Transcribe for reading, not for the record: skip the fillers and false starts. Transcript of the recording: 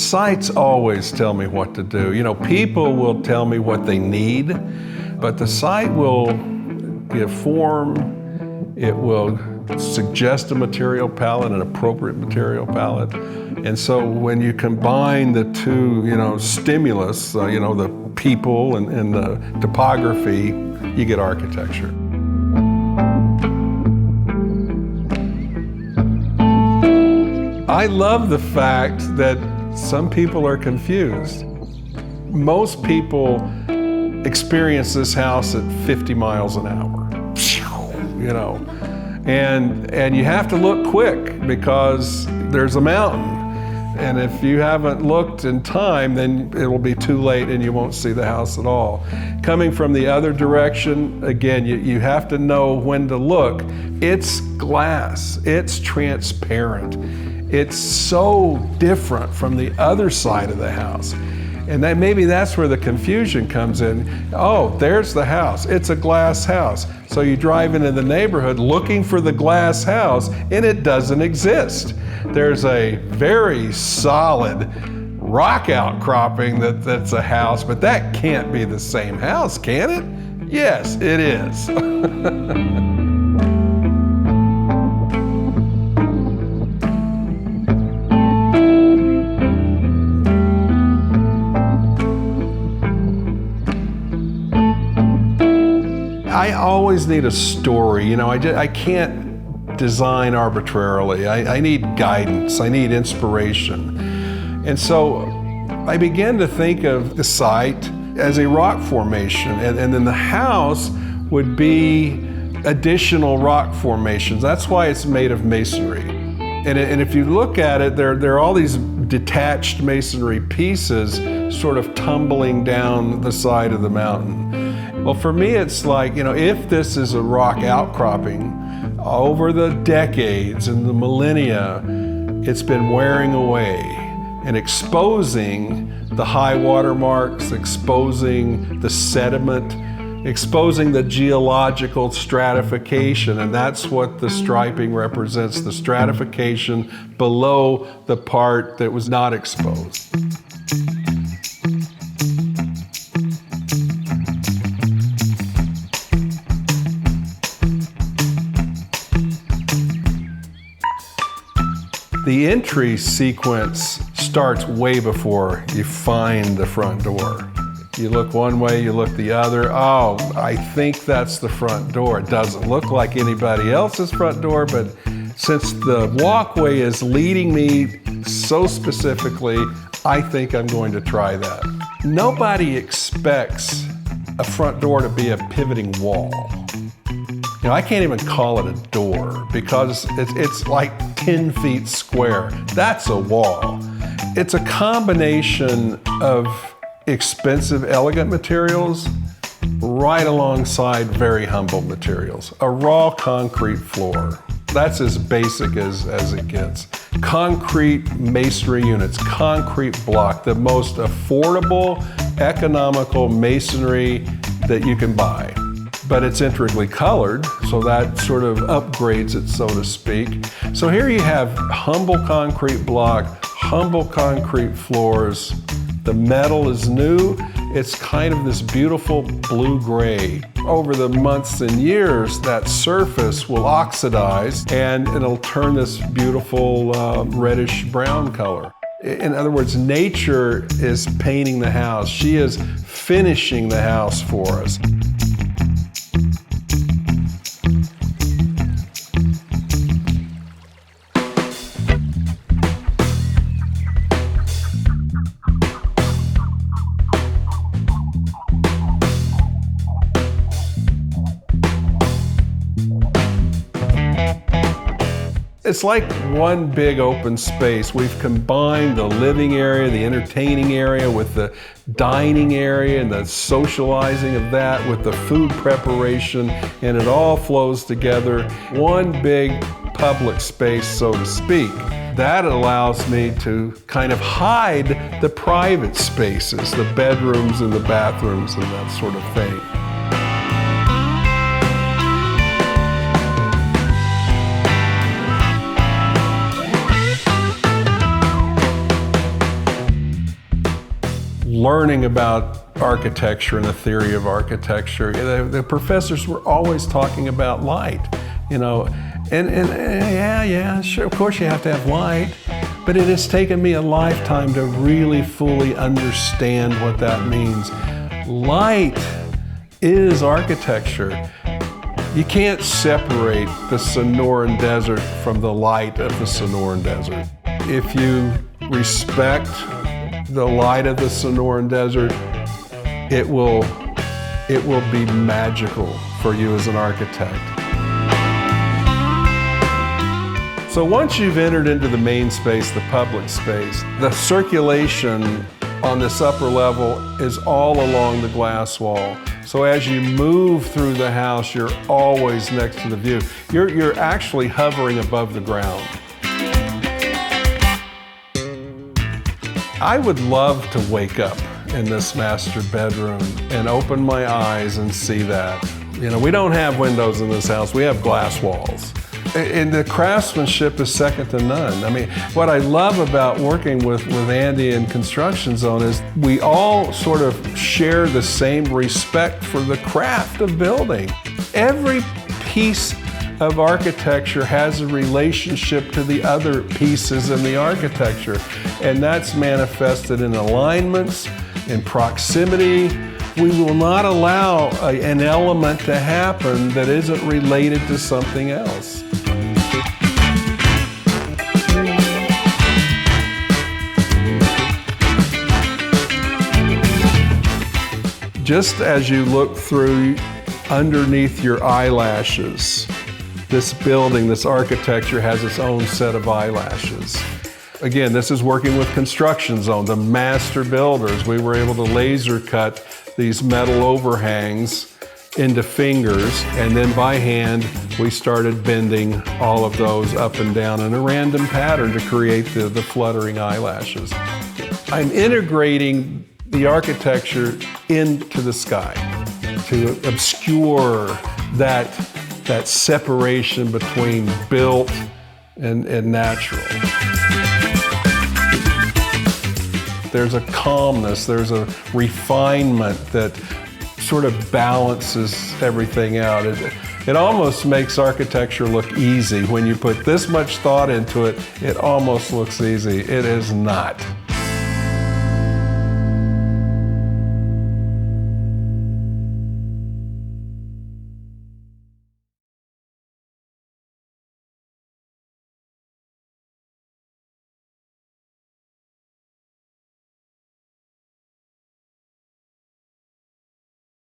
sites always tell me what to do. You know, people will tell me what they need, but the site will give form, it will suggest a material palette, an appropriate material palette. And so when you combine the two, stimulus, the people and the topography, you get architecture. I love the fact that some people are confused. Most people experience this house at 50 miles an hour, and you have to look quick because there's a mountain. And if you haven't looked in time, then it'll be too late and you won't see the house at all. Coming from the other direction, again, you have to know when to look. It's glass, it's transparent. It's so different from the other side of the house. And maybe that's where the confusion comes in. Oh, there's the house. It's a glass house. So you drive into the neighborhood looking for the glass house, and it doesn't exist. There's a very solid rock outcropping that's a house, but that can't be the same house, can it? Yes, it is. I always need a story. I can't design arbitrarily. I need guidance. I need inspiration. And so I began to think of the site as a rock formation, and then the house would be additional rock formations. That's why it's made of masonry. And if you look at it, there are all these detached masonry pieces sort of tumbling down the side of the mountain. Well, for me, it's like, if this is a rock outcropping, over the decades and the millennia, it's been wearing away and exposing the high water marks, exposing the sediment, exposing the geological stratification, and that's what the striping represents, the stratification below the part that was not exposed. The entry sequence starts way before you find the front door. You look one way, you look the other. Oh, I think that's the front door. It doesn't look like anybody else's front door, but since the walkway is leading me so specifically, I think I'm going to try that. Nobody expects a front door to be a pivoting wall. I can't even call it a door because it's like 10 feet square. That's a wall. It's a combination of expensive, elegant materials right alongside very humble materials. A raw concrete floor. That's as basic as it gets. Concrete masonry units, concrete block, the most affordable, economical masonry that you can buy. But it's intricately colored, so that sort of upgrades it, so to speak. So here you have humble concrete block, humble concrete floors. The metal is new. It's kind of this beautiful blue-gray. Over the months and years, that surface will oxidize and it'll turn this beautiful reddish-brown color. In other words, nature is painting the house. She is finishing the house for us. It's like one big open space. We've combined the living area, the entertaining area with the dining area and the socializing of that with the food preparation, and it all flows together. One big public space, so to speak. That allows me to kind of hide the private spaces, the bedrooms and the bathrooms and that sort of thing. learning about architecture and the theory of architecture, the professors were always talking about light, you know, and yeah, sure, of course you have to have light, but it has taken me a lifetime to really fully understand what that means. Light is architecture. You can't separate the Sonoran Desert from the light of the Sonoran Desert. If you respect the light of the Sonoran Desert, it will be magical for you as an architect. So once you've entered into the main space, the public space, the circulation on this upper level is all along the glass wall. So as you move through the house, you're always next to the view. You're actually hovering above the ground. I would love to wake up in this master bedroom and open my eyes and see that. You know, we don't have windows in this house, we have glass walls. And the craftsmanship is second to none. I mean, what I love about working with Andy in Construction Zone is we all sort of share the same respect for the craft of building. Every piece of architecture has a relationship to the other pieces in the architecture, and that's manifested in alignments, in proximity. We will not allow an element to happen that isn't related to something else. Just as you look through underneath your eyelashes, this building, this architecture has its own set of eyelashes. Again, this is working with Construction Zone, the master builders. We were able to laser cut these metal overhangs into fingers, and then by hand, we started bending all of those up and down in a random pattern to create the fluttering eyelashes. I'm integrating the architecture into the sky to obscure that separation between built and natural. There's a calmness, there's a refinement that sort of balances everything out. It almost makes architecture look easy. When you put this much thought into it, it almost looks easy. It is not.